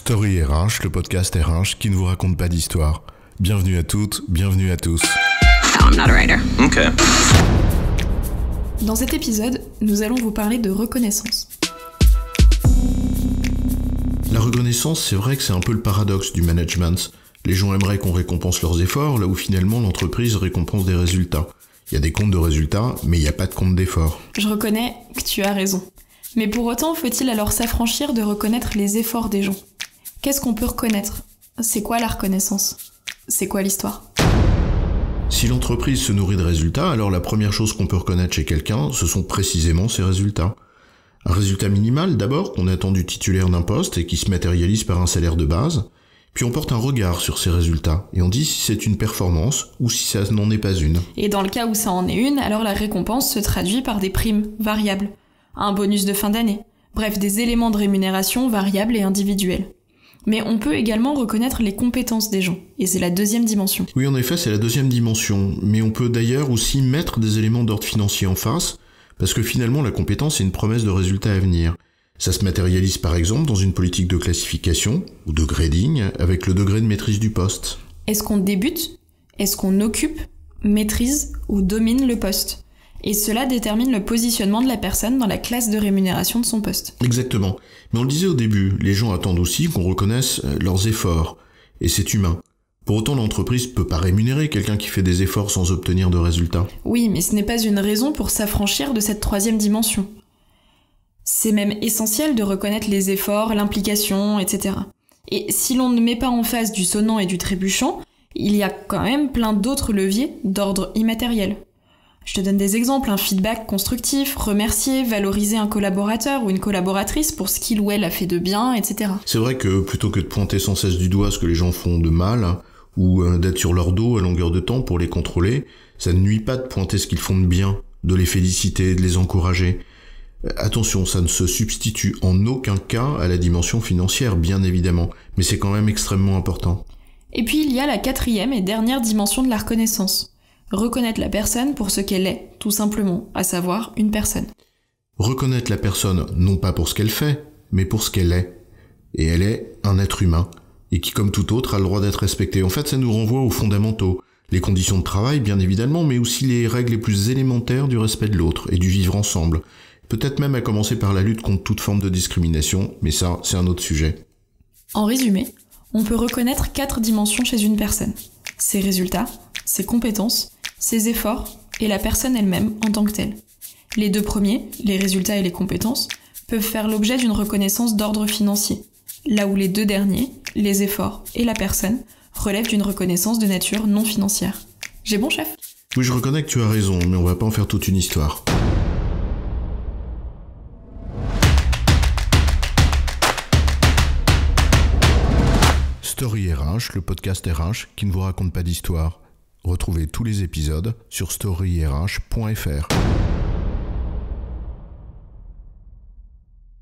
Story RH, le podcast RH qui ne vous raconte pas d'histoire. Bienvenue à toutes, bienvenue à tous. No, I'm not a writer. Okay. Dans cet épisode, nous allons vous parler de reconnaissance. La reconnaissance, c'est vrai que c'est un peu le paradoxe du management. Les gens aimeraient qu'on récompense leurs efforts, là où finalement l'entreprise récompense des résultats. Il y a des comptes de résultats, mais il n'y a pas de compte d'efforts. Je reconnais que tu as raison. Mais pour autant, faut-il alors s'affranchir de reconnaître les efforts des gens ? Qu'est-ce qu'on peut reconnaître ? C'est quoi la reconnaissance ? C'est quoi l'histoire ? Si l'entreprise se nourrit de résultats, alors la première chose qu'on peut reconnaître chez quelqu'un, ce sont précisément ses résultats. Un résultat minimal d'abord, qu'on attend du titulaire d'un poste et qui se matérialise par un salaire de base, puis on porte un regard sur ces résultats, et on dit si c'est une performance ou si ça n'en est pas une. Et dans le cas où ça en est une, alors la récompense se traduit par des primes variables, un bonus de fin d'année, bref des éléments de rémunération variables et individuels. Mais on peut également reconnaître les compétences des gens, et c'est la deuxième dimension. Oui, en effet, c'est la deuxième dimension, mais on peut d'ailleurs aussi mettre des éléments d'ordre financier en face, parce que finalement la compétence est une promesse de résultat à venir. Ça se matérialise par exemple dans une politique de classification, ou de grading, avec le degré de maîtrise du poste. Est-ce qu'on débute ? Est-ce qu'on occupe, maîtrise ou domine le poste ? Et cela détermine le positionnement de la personne dans la classe de rémunération de son poste. Exactement. Mais on le disait au début, les gens attendent aussi qu'on reconnaisse leurs efforts. Et c'est humain. Pour autant, l'entreprise peut pas rémunérer quelqu'un qui fait des efforts sans obtenir de résultats. Oui, mais ce n'est pas une raison pour s'affranchir de cette troisième dimension. C'est même essentiel de reconnaître les efforts, l'implication, etc. Et si l'on ne met pas en face du sonnant et du trébuchant, il y a quand même plein d'autres leviers d'ordre immatériel. Je te donne des exemples, un feedback constructif, remercier, valoriser un collaborateur ou une collaboratrice pour ce qu'il ou elle a fait de bien, etc. C'est vrai que plutôt que de pointer sans cesse du doigt ce que les gens font de mal, ou d'être sur leur dos à longueur de temps pour les contrôler, ça ne nuit pas de pointer ce qu'ils font de bien, de les féliciter, de les encourager. Attention, ça ne se substitue en aucun cas à la dimension financière, bien évidemment, mais c'est quand même extrêmement important. Et puis il y a la quatrième et dernière dimension de la reconnaissance. Reconnaître la personne pour ce qu'elle est, tout simplement, à savoir une personne. Reconnaître la personne, non pas pour ce qu'elle fait, mais pour ce qu'elle est. Et elle est un être humain, et qui, comme tout autre, a le droit d'être respecté. En fait, ça nous renvoie aux fondamentaux. Les conditions de travail, bien évidemment, mais aussi les règles les plus élémentaires du respect de l'autre, et du vivre ensemble. Peut-être même à commencer par la lutte contre toute forme de discrimination, mais ça, c'est un autre sujet. En résumé, on peut reconnaître 4 dimensions chez une personne. Ses résultats, ses compétences, ses efforts et la personne elle-même en tant que telle. Les deux premiers, les résultats et les compétences, peuvent faire l'objet d'une reconnaissance d'ordre financier, là où les deux derniers, les efforts et la personne, relèvent d'une reconnaissance de nature non financière. J'ai bon, chef ? Oui, je reconnais que tu as raison, mais on va pas en faire toute une histoire. Story RH, le podcast RH qui ne vous raconte pas d'histoire. Retrouvez tous les épisodes sur storyrh.fr.